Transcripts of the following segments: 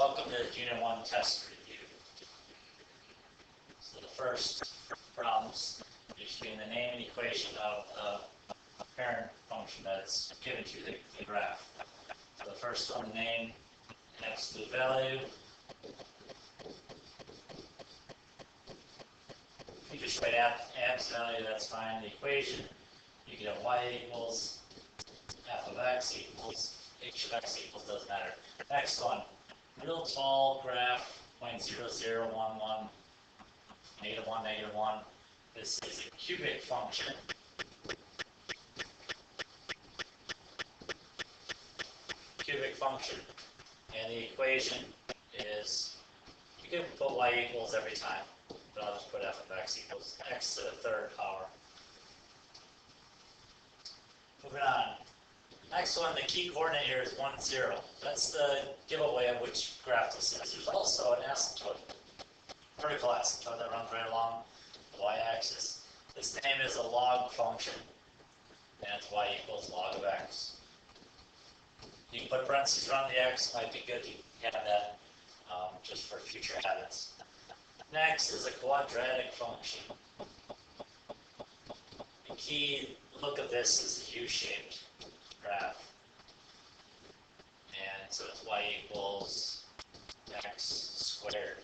welcome to Unit 1 test review. So the first problems is being the name and equation of a parent function that's given to the graph. So the first one, name and absolute value. You just write abs value, that's fine. The equation, you get a y equals f of x equals h of x equals, doesn't matter. Next one, real tall graph, 0.0011, -1, -1. This is a cubic function. Cubic function. And the equation is, you can put y equals every time, but I'll just put f of x equals x to the third power. Moving on. Next one, the key coordinate here is 1, 0. That's the giveaway of which graph this is. There's also an asymptote, vertical asymptote that runs right along the y-axis. This name is a log function, and it's y equals log of x. You can put parentheses around the x, might be good to have that just for future habits. Next is a quadratic function. The key look of this is a U-shaped graph. And so it's y equals x squared.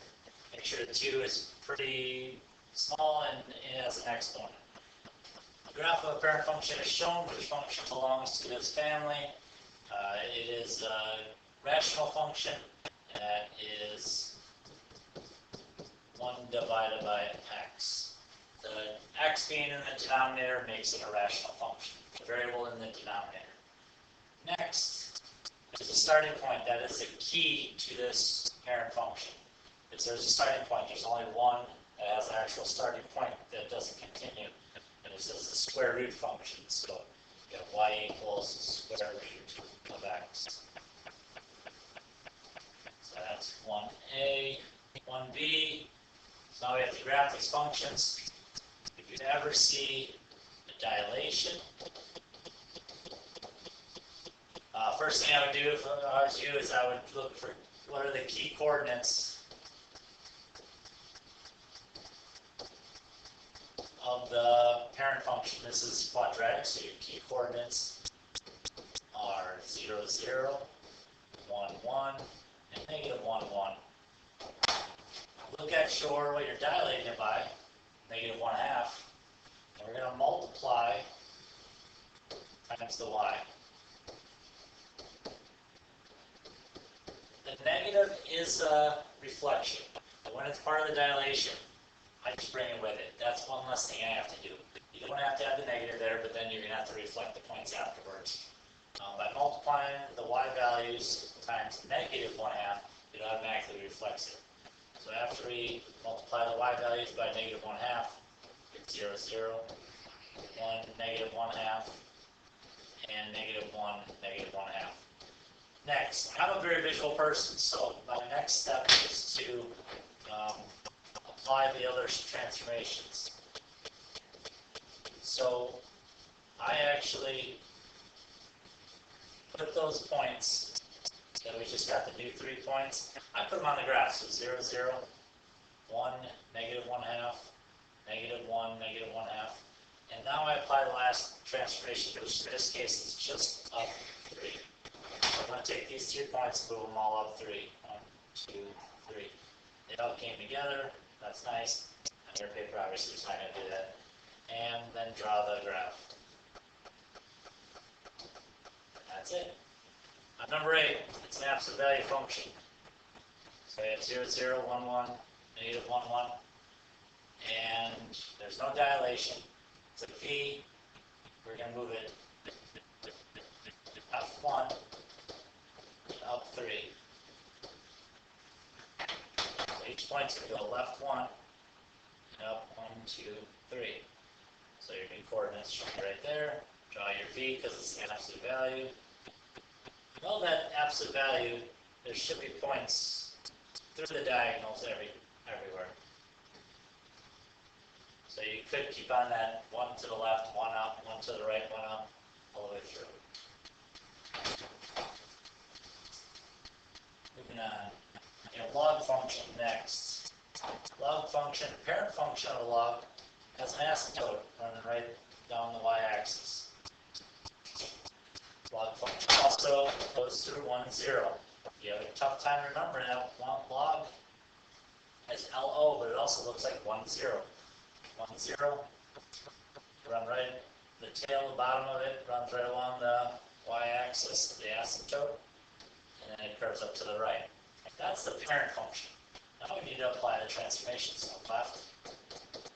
Make sure the 2 is pretty small and it has an exponent. The graph of a parent function is shown, which function belongs to this family. It is a rational function that is 1 divided by x. The x being in the denominator makes it a rational function, a variable in the denominator. Next is a starting point that is the key to this parent function. If there's a starting point, there's only one that has an actual starting point that doesn't continue. And this is a square root function. So you have y equals square root of x. So that's 1a, 1b. So now we have to graph these functions. If you ever see a dilation, first thing I would do if I was you is I would look for what are the key coordinates of the parent function. This is quadratic, so your key coordinates are 0, 0, 1, 1, and -1, 1. Look at what you're dilating it by, -1/2, and we're going to multiply times the y. The negative is a reflection. But when it's part of the dilation, I just bring it with it. That's one less thing I have to do. You don't have to have the negative there, but then you're going to have to reflect the points afterwards. By multiplying the y values times -1/2, it automatically reflects it. So after we multiply the y values by -1/2, it's 0, 0, 1, -1/2, and -1, -1/2. Next, I'm a very visual person, so my next step is to apply the other transformations. So I actually put those points that we just got, the new 3 points, I put them on the graph. So 0, 0, 1, -1/2, -1, -1/2. And now I apply the last transformation, which in this case is just up 3. I'm going to take these 3 points and move them all up 3. 1, 2, 3. They all came together. That's nice. On your paper, obviously, it's not going to do that. And then draw the graph. That's it. On number 8, it's an absolute value function. So we have 0, 0, 1, 1, -1, 1. And there's no dilation. It's a v. We're going to move it up 1, up 3. So each point's going to go left 1, and up 1, 2, 3. So your new coordinates should be right there. Draw your v because it's the absolute value. Know that absolute value, there should be points through the diagonals everywhere. So you could keep on that 1 to the left, 1 up, 1 to the right, 1 up, all the way through. Moving on. function next. Log function, parent function of log, has an asymptote running right down the y-axis. Log function also goes through 1, 0. You have a tough time remembering that log has LO, but it also looks like 1, 0. 1, 0. Run right, the tail, the bottom of it runs right along the y-axis, the asymptote, and then it curves up to the right. That's the parent function. Now we need to apply the transformation. So left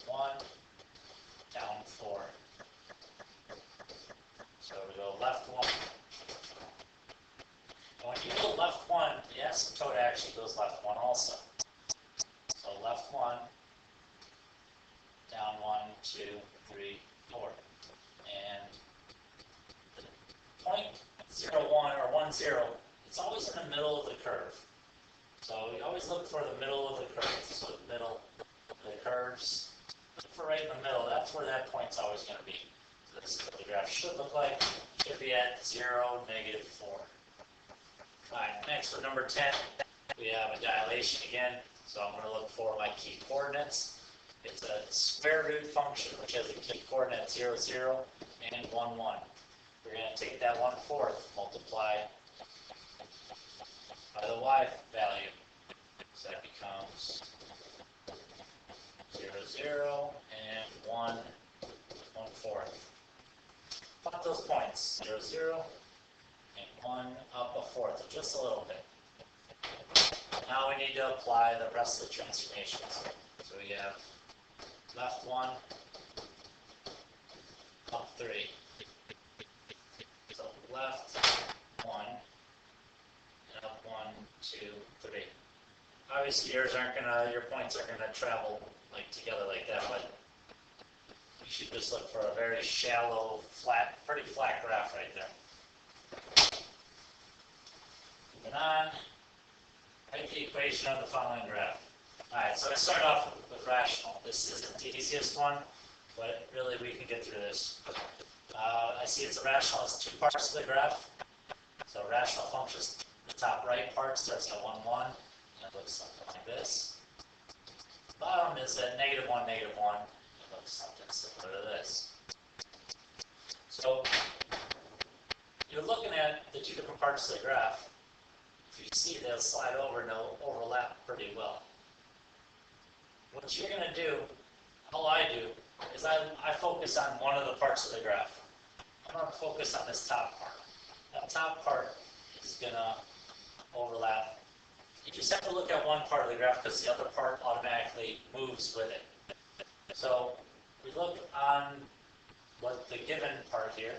1, down 4. So we go left 1. And when you go left 1, the asymptote actually goes left 1 also. So left 1, down 1, 2, 3, 4. And the point 0, 1 or 1, 0, it's always in the middle of the curve. So we always look for the middle of the curve. So the middle of the curves, look for right in the middle. That's where that point's always going to be. So this is what the graph should look like. Should be at 0, negative 4. Alright, next for number 10, we have a dilation again. So I'm going to look for my key coordinates. It's a square root function which has a key coordinate 0, 0 and 1, 1. We're going to take that 1/4, multiply by the y value. So that becomes 0, 0 and 1, 1/4. Plot those points, 0, 0 and 1 up 1/4, just a little bit. Now we need to apply the rest of the transformations. So we have left 1, up 3. So left 1, and up 1, 2, 3. Obviously your points aren't gonna travel like together like that, but you should just look for a very shallow, flat, pretty flat graph right there. Moving on. Write the equation of the following graph. Alright, so let's start off with rational. This isn't the easiest one, but really we can get through this. I see it's a rational, it's 2 parts of the graph. So rational functions, the top right part starts at 1, 1, and it looks something like this. The bottom is at negative 1, negative 1, and it looks something similar to this. So you're looking at the 2 different parts of the graph. If you see, they'll slide over and they'll overlap pretty well. What you're going to do, all I do, is I focus on one of the parts of the graph. I'm going to focus on this top part. That top part is going to overlap. You just have to look at one part of the graph because the other part automatically moves with it. So we look on what the given part here,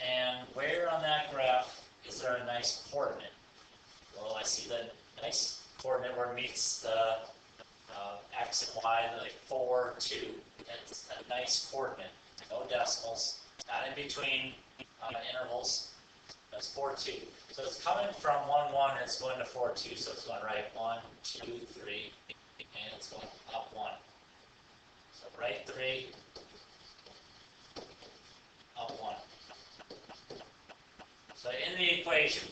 and where on that graph is there a nice coordinate? Well, I see the nice coordinate where it meets the x and y, like 4, 2. It's a nice coordinate. No decimals, not in between intervals. That's 4, 2. So it's coming from 1, 1, and it's going to 4, 2. So it's going right 1, 2, 3, and it's going up 1. So right 3, up 1. So in the equation,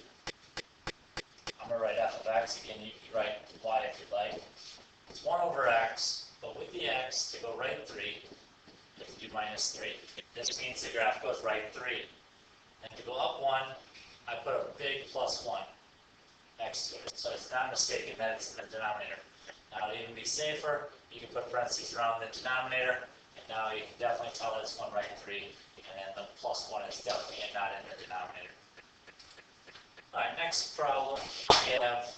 I'm going to write f of x. Again, you can write y if you'd like. It's 1 over x, but with the x, to go right 3, you have to do minus 3. This means the graph goes right 3. And to go up 1, I put a big plus 1 next to it. So it's not mistaken that it's in the denominator. Now, to even be safer, you can put parentheses around the denominator, and now you can definitely tell that it's going right 3, and then the plus 1 is definitely not in the denominator. Alright, next problem, we have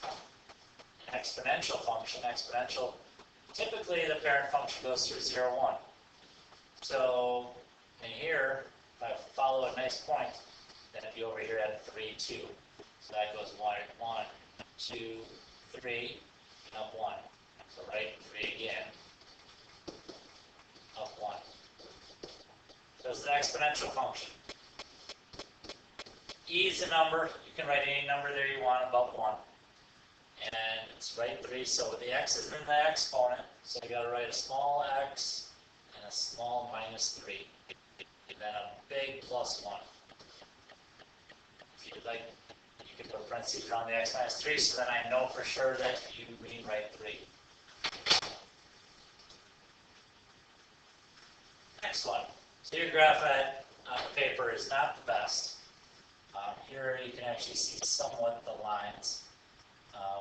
an exponential function. Exponential, typically the parent function goes through 0, 1. So in here, if I follow a nice point, then it'd be over here at 3, 2. So that goes 1, 2, 3, up 1. So right 3 again, up 1. So it's the exponential function. E is a number. You can write any number there you want above 1. And it's right 3, so the x is in the exponent, so you got to write a small x and a small minus 3, and then a big plus 1. If you'd like, you can put parentheses around the x minus 3, so then I know for sure that you mean right 3. Next one. So your graph on the paper is not the best. Here you can actually see somewhat the lines.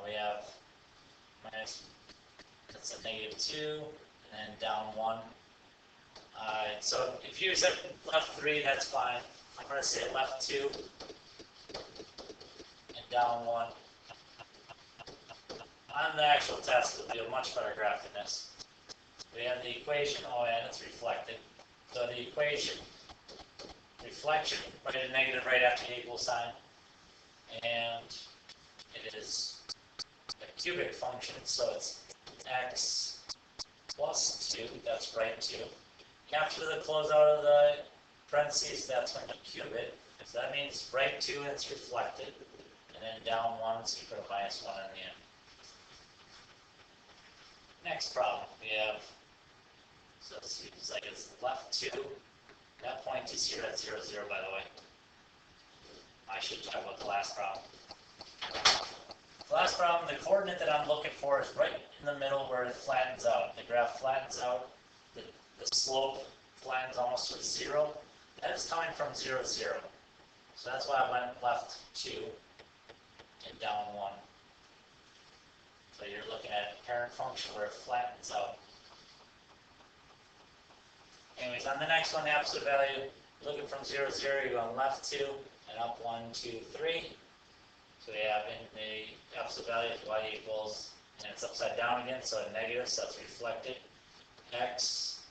We have minus, that's a negative 2, and then down 1. So if you said left 3, that's fine. I'm going to say left 2 and down 1. On the actual test, it'll be a much better graph than this. We have the equation, oh, and it's reflected. So the equation, reflection, write a negative right after the equal sign. And it is a cubic function, so it's x plus 2, that's right 2. After the closeout of the parentheses, that's when you cube it. So that means right 2 and it's reflected. And then down 1, so you put a minus 1 in the end. Next problem, we have, so it seems like it's left 2. That point is here at 0, 0, by the way. I should talk about the last problem. The last problem, the coordinate that I'm looking for is right in the middle where it flattens out. The graph flattens out. The slope flattens almost to 0. That is coming from 0, 0. So that's why I went left 2 and down 1. So you're looking at a parent function where it flattens out. Anyways, on the next one, the absolute value, looking from 0, 0, you're going left 2 and up 1, 2, 3. So we have in the absolute value y equals, and it's upside down again, so a negative, so that's reflected. X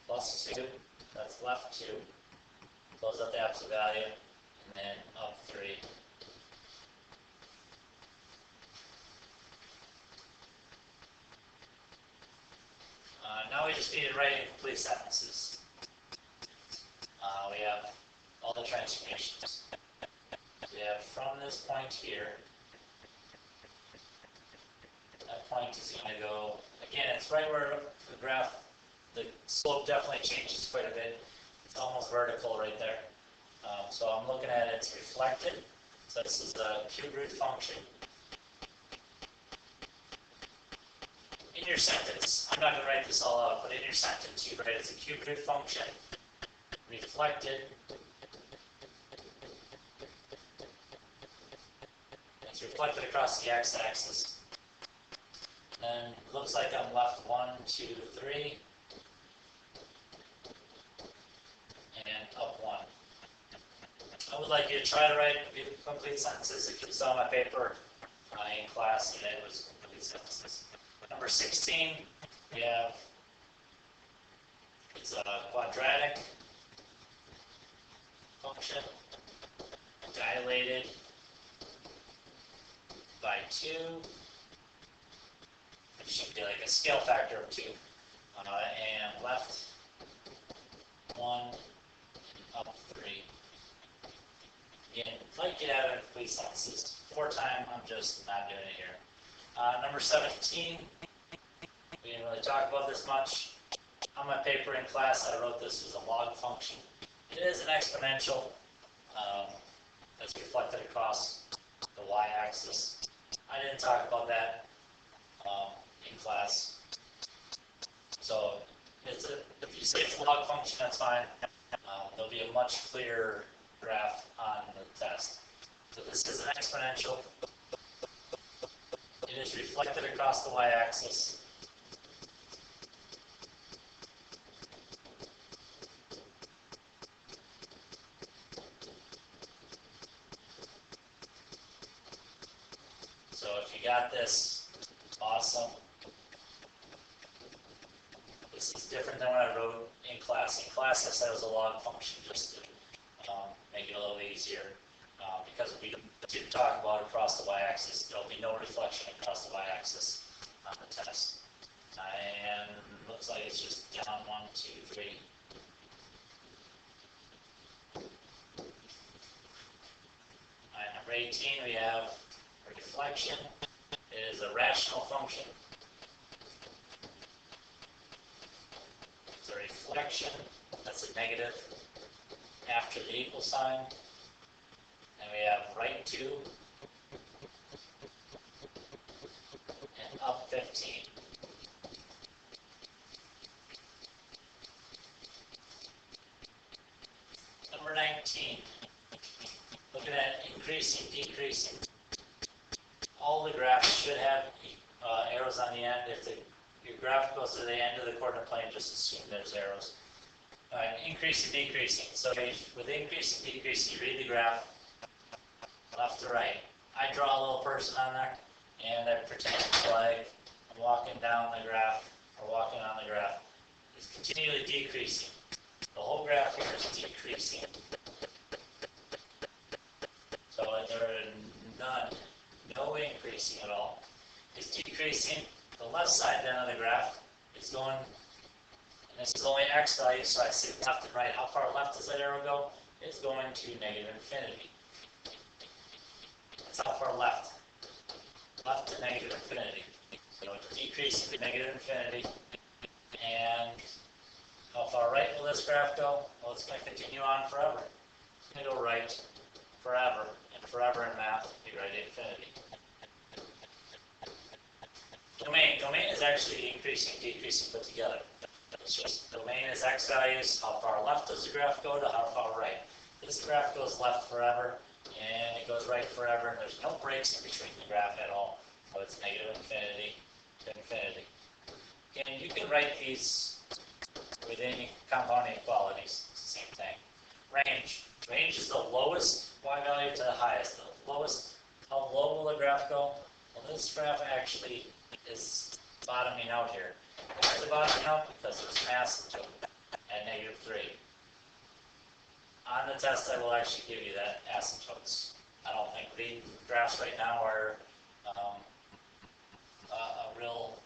plus 2, that's left 2. Close out the absolute value, and then up 3. Now we just need to write in complete sentences. We have all the transformations. We have from this point here, that point is going to go, again, it's right where the graph, the slope definitely changes quite a bit. It's almost vertical right there. So I'm looking at it's reflected. So this is the cube root function. In your sentence, I'm not going to write this all out, but in your sentence, you write it's a cube root function, reflected. It's reflected across the x-axis. Then it looks like I'm left 1, 2, 3, and up 1. I would like you to try to write complete sentences. If you saw my paper in class, and it was complete sentences. Number 16, we have, it's a quadratic function, dilated by 2. It should be like a scale factor of 2. And left 1, and up 3. Again, I'd like you to have it in complete sentences. 4 times, I'm just not doing it here. Number 17, we didn't really talk about this much. On my paper in class, I wrote this as a log function. It is an exponential that's reflected across the y-axis. I didn't talk about that in class. So if you say it's a log function, that's fine. There'll be a much clearer graph on the test. So this is an exponential. It is reflected across the y-axis. So if you got this, awesome. This is different than what I wrote in class. In class, I said it was a log function just to make it a little easier. Because we didn't talk about it across the y-axis, there'll be no reflection across the y-axis on the test. And looks like it's just down 1, 2, 3. Alright, number 18, we have a reflection. It is a rational function. It's a reflection. That's a negative after the equal sign. And we have right 2 at increasing, decreasing. All the graphs should have arrows on the end. If your graph goes to the end of the coordinate plane, just assume there's arrows. Increasing, decreasing. So with increasing, decreasing, you read the graph left to right. I draw a little person on there, and I pretend like I'm walking down the graph or walking on the graph. It's continually decreasing. The whole graph here is decreasing. So there are none, no increasing at all. It's decreasing. The left side then of the graph is going, and this is only x value, so I see left and right. How far left does that arrow go? It's going to negative infinity. That's how far left. Left to negative infinity. So it's decreasing to negative infinity. And how far right will this graph go? Well, it's going to continue on forever. It's going to go right forever. And forever in math, you write infinity. Domain is actually increasing, decreasing put together. It's just domain is x values. How far left does the graph go to how far right? This graph goes left forever, and it goes right forever, and there's no breaks in between the graph at all. So it's negative infinity to infinity. And you can write these with any compound inequalities. It's the same thing. Range. Range is the lowest y value to the highest. The lowest, how low will the graph go? Well, this graph actually is bottoming out here. Why is it bottoming out? Because it's an asymptote at negative 3. On the test, I will actually give you that asymptotes. I don't think reading graphs right now are a real,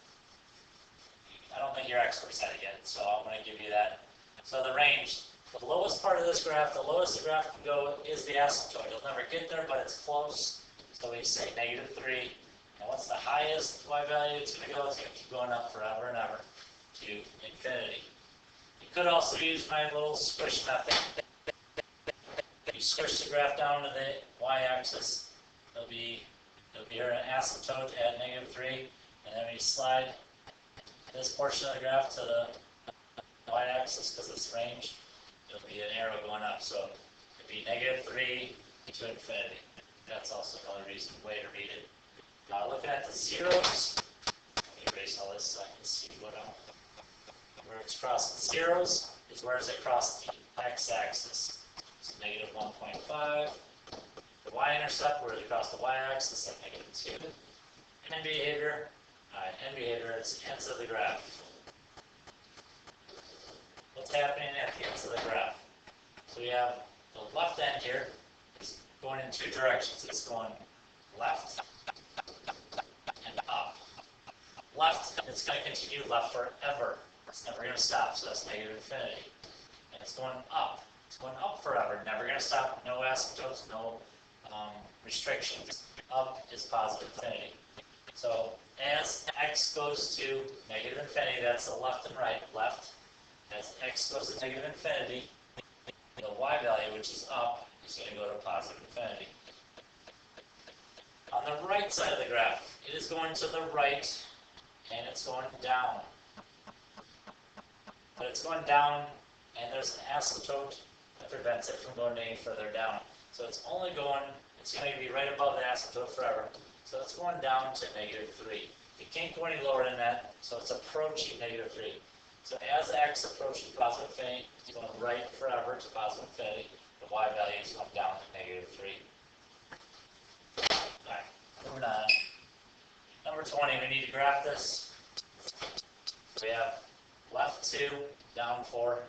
I don't think you're experts at it yet, so I'm going to give you that. So the range, the lowest part of this graph, the lowest the graph can go is the asymptote. You'll never get there, but it's close. So we say negative 3. And what's the highest y value it's going to go? It's going to keep going up forever and ever to infinity. You could also use my little squish method. You squish the graph down to the y-axis. It'll be an asymptote at negative 3. And then we slide this portion of the graph to the y-axis because it's range. It'll be an arrow going up. So it'll be negative 3 to infinity. That's also another way to read it. Looking at the zeros, let me erase all this so I can see where it's crossing zeros is where is it cross the x-axis. So negative 1.5. The y-intercept, where is it across the y-axis at negative 2. End behavior. Alright, end behavior is ends of the graph. What's happening at the ends of the graph? So we have the left end here is going in two directions. It's going left and up. Left, it's going to continue left forever. It's never going to stop, so that's negative infinity. And it's going up. It's going up forever, never going to stop. No asymptotes, no restrictions. Up is positive infinity. So as x goes to negative infinity, that's the left and right. Left, as x goes to negative infinity, the y value, which is up, is going to go to positive infinity. On the right side of the graph, it is going to the right, and it's going down. But it's going down, and there's an asymptote that prevents it from going any further down. So it's only going, it's going to be right above the asymptote forever. So it's going down to negative 3. It can't go any lower than that, so it's approaching negative 3. So as x approaches positive infinity, it's going right forever to positive infinity. The y value is going down to negative 3. Alright, moving on. Number 20, we need to graph this. So we have left 2, down 4.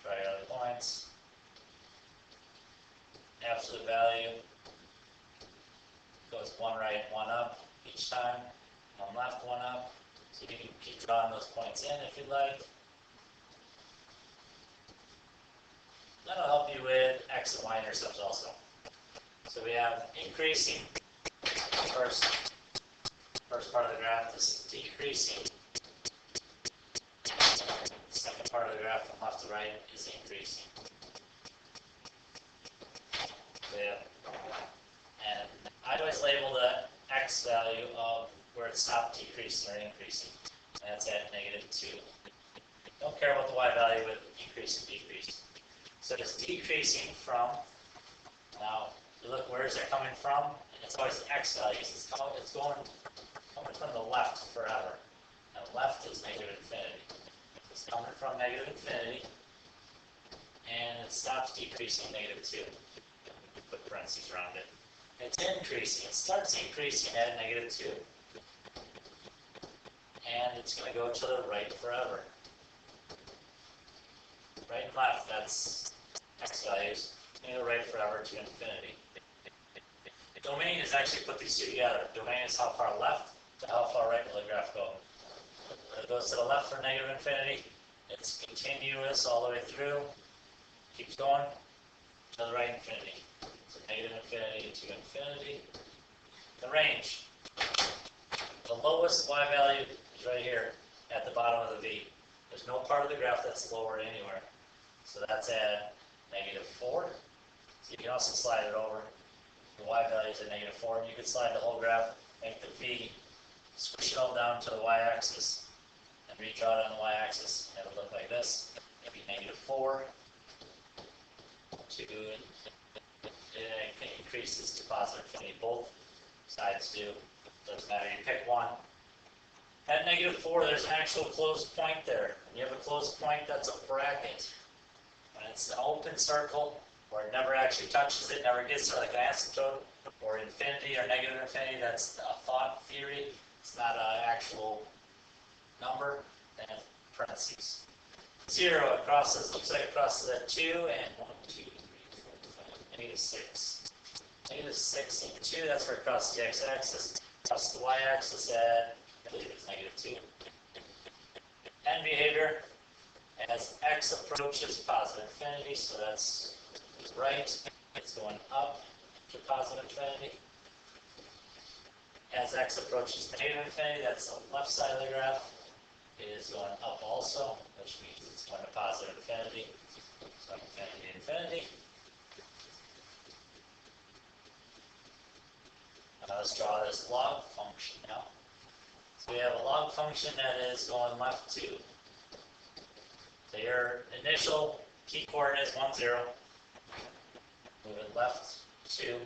Try other points. Absolute value goes one right, one up each time. One left, one up. So you can keep drawing those points in if you'd like. That'll help you with x and y intercepts also. So we have increasing, first part of the graph is decreasing. Second part of the graph from left to right is increasing. Yeah. And I always label the x value of where it stopped decreasing or increasing. And that's at negative 2. Don't care about the y value with increase and decrease. So it's decreasing from, now you look, where is it coming from? It's always x values. It's going from the left forever. And left is negative infinity. It's coming from negative infinity, and it stops decreasing negative 2. Put parentheses around it. It's increasing. It starts increasing at negative 2. And it's going to go to the right forever. Right and left, that's x values. It's going to go right forever to infinity. Domain is actually put these two together. Domain is how far left to how far right will the graph go. It goes to the left for negative infinity. It's continuous all the way through. Keeps going to the right infinity. So negative infinity to infinity. The range. The lowest y value is right here at the bottom of the V. There's no part of the graph that's lower anywhere. So that's at negative 4. So you can also slide it over. The y value is at negative 4. And you can slide the whole graph, make the V, squish it all down to the y-axis, and redraw it on the y-axis. It'll look like this. It'll be negative 4 to, it increases to positive infinity. Both sides do. Doesn't matter. You pick one. At negative 4, there's an actual closed point there. When you have a closed point, that's a bracket. When it's an open circle, where it never actually touches it, never gets there, like an asymptote, or infinity or negative infinity, that's a thought theory. It's not an actual number. And parentheses. 0, it crosses, looks like it crosses at 2 and 1, 2, 3, 4, 5, negative 6. Negative 6 and 2, that's where it crosses the x-axis. Crosses the y-axis at, I believe it's negative 2. End behavior, as x approaches positive infinity, so that's right, it's going up to positive infinity. As x approaches negative infinity, that's the left side of the graph, it is going up also, which means it's going to positive infinity. So infinity, infinity. Let's draw this log function now. So we have a log function that is going left 2. So your initial key coordinate is 1, 0. Move it left 2.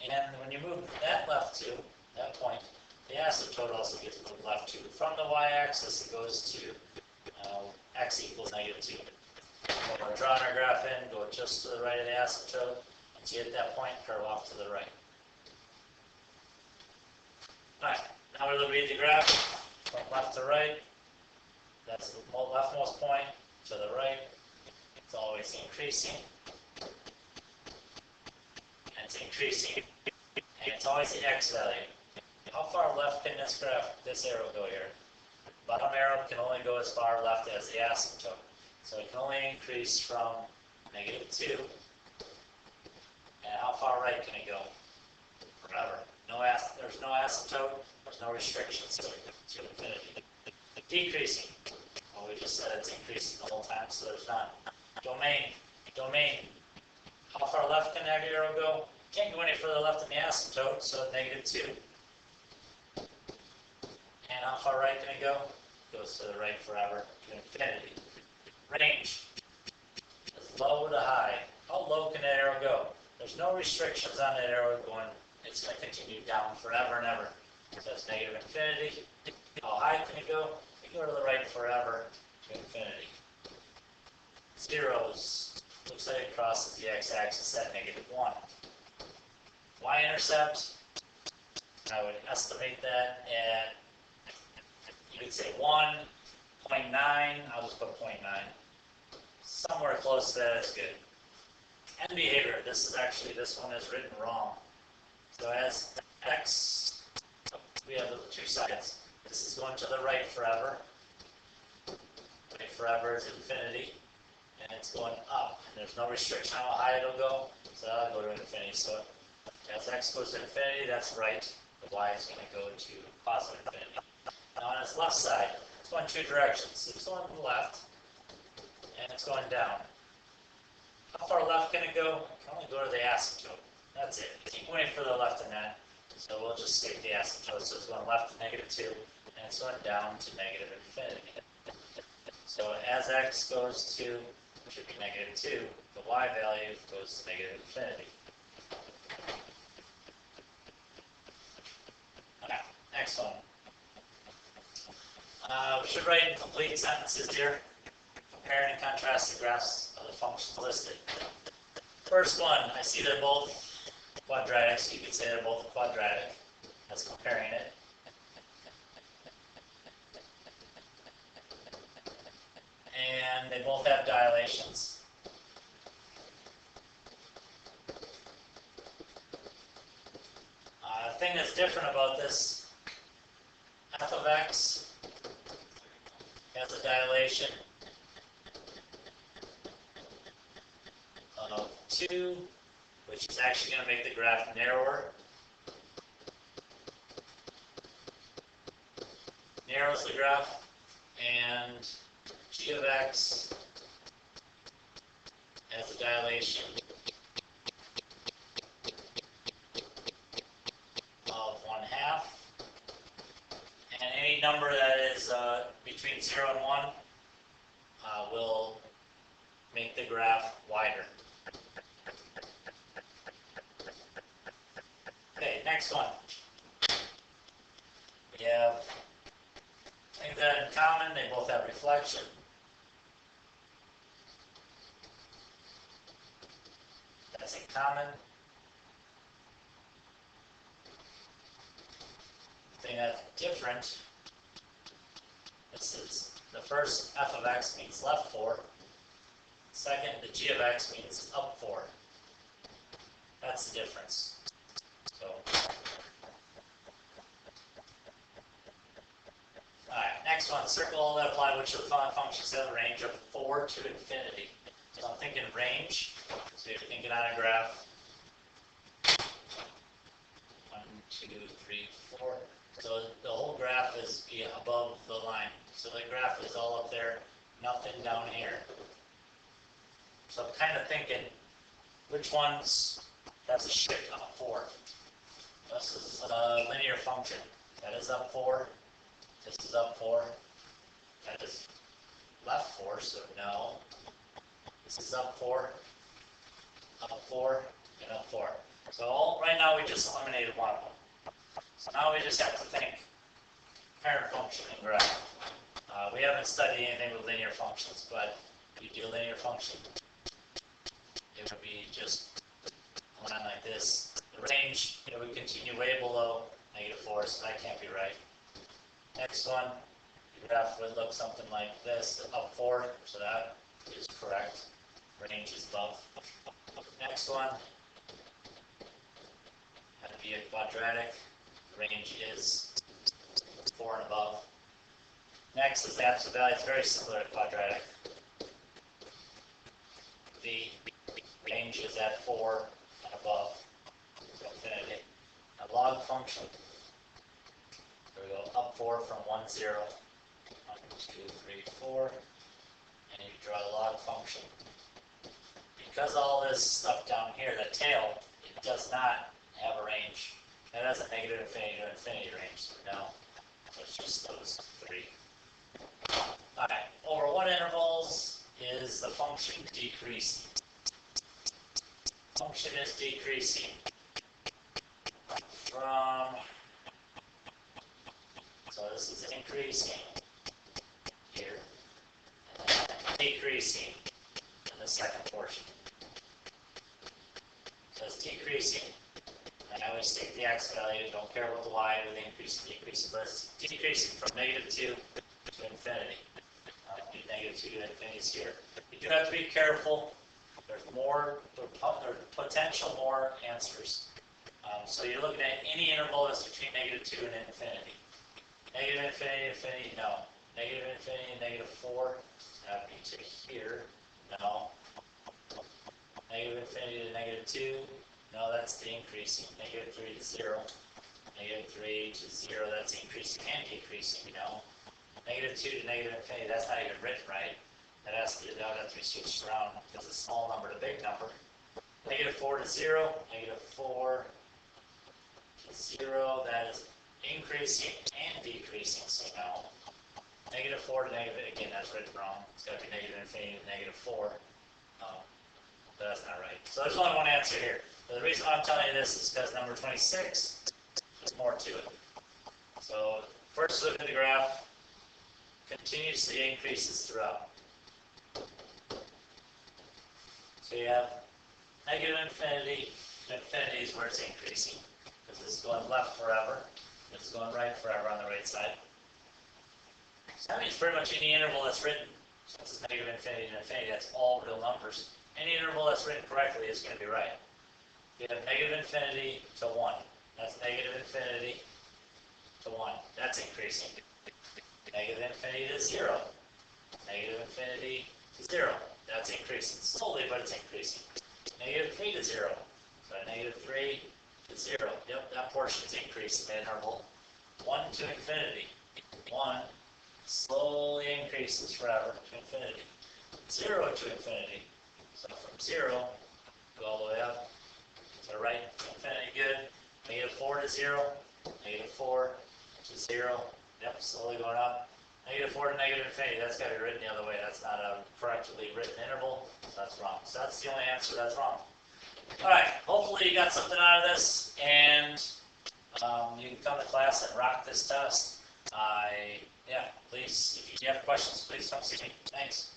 And when you move that left 2, that point, the asymptote also gets moved left 2. From the y-axis, it goes to x equals negative 2. When we're drawing our graph in, go just to the right of the asymptote. Once you hit that point, curve off to the right. Alright, now we'll read the graph from left to right. That's the leftmost point to the right. It's always increasing. And it's increasing. And it's always the x value. How far left can this graph, this arrow go here? Bottom arrow can only go as far left as the asymptote. So it can only increase from negative 2. And how far right can it go? Forever. There's no asymptote, there's no restrictions to infinity. Decreasing. Well, we just said it's increasing the whole time, so there's not. Domain. How far left can that arrow go? Can't go any further left than the asymptote, so negative 2. And how far right can it go? It goes to the right forever to infinity. Range. Low to high. How low can that arrow go? There's no restrictions on that arrow going. It's going to continue down forever and ever. So it's negative infinity. How high can it go? It can go to the right forever to infinity. Zeros. Looks like it crosses the x-axis at negative 1. Y-intercept. I would estimate that at, you could say 1.9. I'll just put 0.9. Somewhere close to that is good. End behavior. This one is written wrong. So as x, we have the two sides. This is going to the right forever. Right forever is infinity. And it's going up. And there's no restriction on how high it'll go. So that'll go to infinity. So as x goes to infinity, that's right. The y is going to go to positive infinity. Now on its left side, it's going two directions. It's going to the left, and it's going down. How far left can it go? It can only go to the asymptote. That's it. Keep going further left than that. So we'll just state the asymptote. So it's going left to negative 2, and it's going down to negative infinity. So as x goes to should be negative 2. The y value goes to negative infinity. Okay, next one. We should write complete sentences here. Compare and contrast the graphs of the functions listed. First one, I see they're both quadratic, so you could say they're both quadratic. That's comparing it. And they both have dilations. The thing that's different about this, f of x has a dilation of 2, which is actually going to make the graph narrower. Narrows the graph, and g of x has a dilation of 1/2. And any number that is between 0 and 1 will make the graph wider. Okay, next one. We have things that are in common. They both have reflection. That's in common. The thing that's different, this is the first f of x means left 4. Second, the g of x means up 4. That's the difference. So, alright, next one. Circle all that apply which of the following functions have a range of 4 to infinity. So I'm thinking range. So you're thinking on a graph. 1, 2, 3, 4. So the whole graph is above the line. So the graph is all up there, nothing down here. So I'm kind of thinking, which ones has a shift up 4? This is a linear function. That is up 4. This is up 4. That is left 4, so no. This is up 4, and up 4. So right now we just eliminated one of them. So now we just have to think parent function and graph. We haven't studied anything with linear functions, but if you do a linear function, it would be just a line like this. The range, it would continue way below -4, so that can't be right. Next one, the graph would look something like this, up 4, so that is correct. Range is above. Next one, that would be a quadratic. Range is 4 and above. Next is the absolute value. It's very similar to quadratic. The range is at 4 and above. Infinity. A log function. There we go. Up 4 from 1, 0. 1, 2, 3, 4. And you draw the log function. Because all this stuff down here, the tail, it does not have a range. That has a negative infinity to infinity range. No. So it's just those 3. Alright. Over what intervals is the function decreasing? Function is decreasing from, so this is increasing here, and decreasing in the second portion. So it's decreasing, and I always take the x value, don't care about the y with increasing, decreasing, but it's decreasing from -2 to infinity. -2 to infinity is here. You do have to be careful. There's potential more answers. So you're looking at any interval that's between -2 and infinity. Negative infinity, infinity, no. Negative infinity, -4, that would be to here, no. Negative infinity to -2, no, that's the increasing. -3 to 0. -3 to 0, that's increasing and decreasing, no. -2 to negative infinity, that's not even written right. That has to be switched around because it's a small number to big number. -4 to 0, -4 to 0, that is increasing and decreasing, so no. -4 to negative, again, that's written wrong. It's got to be negative infinity to -4. but that's not right. So there's only one answer here. But the reason why I'm telling you this is because number 26, there's more to it. So first look at the graph, continuously increases throughout. So you have negative infinity to infinity is where it's increasing. Because this is going left forever, this is going right forever on the right side. So that means pretty much any interval that's written, since it's negative infinity to infinity, that's all real numbers. Any interval that's written correctly is going to be right. If you have negative infinity to 1, that's negative infinity to 1. That's increasing. Negative infinity to 0. Negative infinity to 0. That's increasing. Slowly, but it's increasing. Negative 3 to 0. So negative 3 to 0. Yep, that portion is increasing in interval. 1 to infinity. 1 slowly increases forever to infinity. 0 to infinity. So from 0, go all the way up. To the right, infinity, good. Negative 4 to 0. Negative 4 to 0. Yep, slowly going up. Negative 4 to negative infinity, that's got to be written the other way. That's not a correctly written interval, so that's wrong. So that's the only answer that's wrong. All right, hopefully you got something out of this, and you can come to class and rock this test. Yeah, please, if you have questions, please come see me. Thanks.